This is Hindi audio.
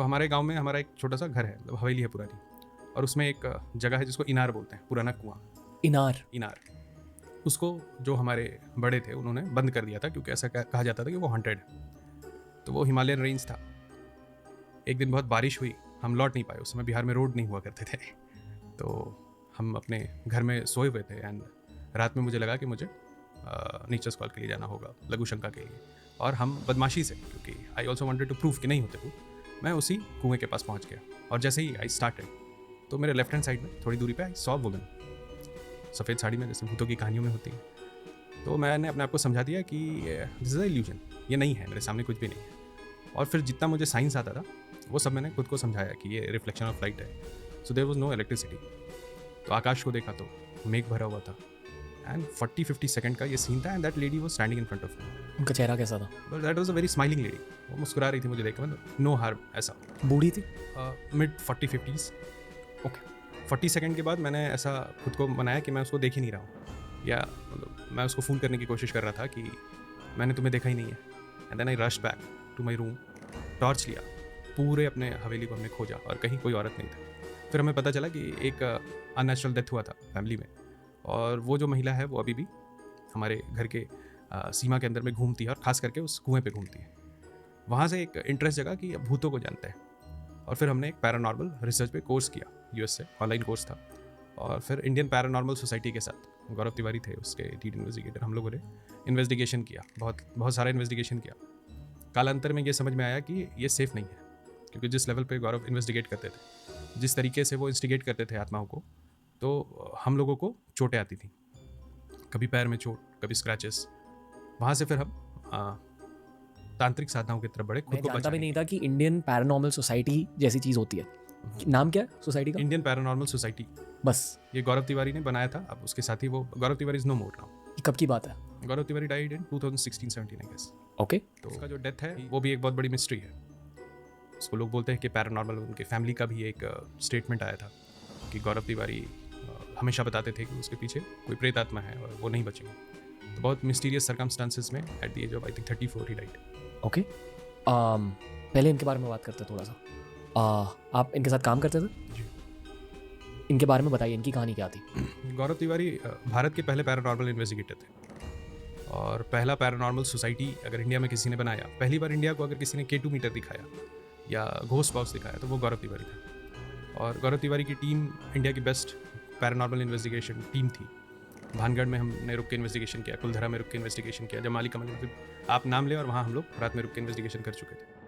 तो हमारे गांव में हमारा एक छोटा सा घर है, मतलब हवेली है पुरानी, और उसमें एक जगह है जिसको इनार बोलते हैं, पुराना कुआं। इनार। उसको जो हमारे बड़े थे उन्होंने बंद कर दिया था, क्योंकि ऐसा कहा जाता था कि वो हॉन्टेड है। तो वो हिमालयन रेंज था। एक दिन बहुत बारिश हुई, हम लौट नहीं पाए। उस समय बिहार में रोड नहीं हुआ करते थे। तो हम अपने घर में सोए हुए थे, एंड रात में मुझे लगा कि मुझे नेचर्स कॉल के लिए जाना होगा, लघु शंका के लिए। और हम बदमाशी से, क्योंकि I also wanted to prove कि नहीं होते वो, मैं उसी कुएं के पास पहुंच गया। और जैसे ही आई स्टार्टेड, तो मेरे लेफ्ट हैंड साइड में थोड़ी दूरी पे आई सॉ वुमन, सफ़ेद साड़ी में, जैसे भूतों की कहानियों में होती है। तो मैंने अपने आप को समझा दिया कि दिस इज़ अ इल्यूजन, ये नहीं है, मेरे सामने कुछ भी नहीं है। और फिर जितना मुझे साइंस आता था वो सब मैंने खुद को समझाया कि ये रिफ्लेक्शन ऑफ लाइट है। So there was no electricity. तो आकाश को देखा तो मेघ भरा हुआ था, एंड 40-50 सेकंड का ये सीन था, and that lady was standing in front of me. उनका चेहरा कैसा था? But that was a very smiling lady. वो मुस्कुरा रही थी मुझे देखकर, मतलब नो हार्म ऐसा। बूढ़ी थी? Mid 40-50s। ओके। 40 सेकंड के बाद मैंने ऐसा खुद को मनाया कि मैं उसको देख ही नहीं रहा हूँ, या मतलब मैं उसको फूल करने की कोशिश कर रहा था कि मैंने तुम्हें देखा ही नहीं है। And then I rushed back to my room, torch लिया, पूरे अपने हवेली को हमने खोजा और कहीं कोई औरत नहीं था। फिर हमें पता चला कि एक अननेचुरल डेथ हुआ था फैमिली में, और वो जो महिला है वो अभी भी हमारे घर के सीमा के अंदर में घूमती है, और ख़ास करके उस कुएं पे घूमती है। वहाँ से एक इंटरेस्ट जगा कि अब भूतों को जानते हैं। और फिर हमने एक पैरानॉर्मल रिसर्च पे कोर्स किया, यूएस से ऑनलाइन कोर्स था। और फिर इंडियन पैरानॉर्मल सोसाइटी के साथ गौरव तिवारी थे उसके लीड इन्वेस्टिगेटर, हम लोगों ने इन्वेस्टिगेशन किया, बहुत बहुत सारा इन्वेस्टिगेशन किया। कालांतर में ये समझ में आया कि ये सेफ़ नहीं है, क्योंकि जिस लेवल पे गौरव इन्वेस्टिगेट करते थे, जिस तरीके से वो इंस्टिगेट करते थे आत्माओं को, तो हम लोगों को चोटें आती थी, कभी पैर में चोट, कभी स्क्रैचेस। वहाँ से फिर हम तांत्रिक साधनाओं की तरफ बढ़े, खुद मैं को जानता भी बचाने नहीं के था कि इंडियन पैरानॉर्मल सोसाइटी जैसी चीज़ होती है। नाम क्या है सोसाइटी का? लिए। इंडियन पैरानॉर्मल सोसाइटी, बस। ये गौरव तिवारी ने बनाया था। अब उसके साथ ही वो, Gaurav Tiwari is no more now. ये कब की बात है? Gaurav Tiwari died in 2016-17 I guess. Okay. तो उसका जो डेथ है वो भी एक बहुत बड़ी मिस्ट्री है। उसको लोग बोलते हैं कि पैरानॉर्मल, उनके फैमिली का भी एक स्टेटमेंट आया था कि गौरव तिवारी हमेशा बताते थे कि उसके पीछे कोई प्रेत आत्मा है और वो नहीं बचेंगे। तो बहुत मिस्टीरियस सर्कमस्टांसेस में at the age of I think 34 ही डाइड। ओके। पहले इनके बारे में बात करते हैं थोड़ा सा। आप इनके साथ काम करते थे? जी। इनके बारे में बताइए, इनकी कहानी क्या थी? गौरव तिवारी भारत के पहले पैरानॉर्मल इन्वेस्टिगेटर थे, और पहला पैरानॉर्मल सोसाइटी अगर इंडिया में किसी ने बनाया, पहली बार इंडिया को अगर किसी ने K2 मीटर दिखाया या घोस्ट बॉक्स दिखाया, तो वो गौरव तिवारी था। और गौरव तिवारी की टीम इंडिया की बेस्ट पैरानॉर्मल इन्वेस्टिगेशन टीम थी। भानगढ़ में हमने रुक के इन्वेस्टिगेशन किया, कुलधरा में रुक के इन्वेस्टिगेशन किया, जमाली कमल में, आप नाम ले, और वहाँ हम लोग रात में रुक के इन्वेस्टिगेशन कर चुके थे।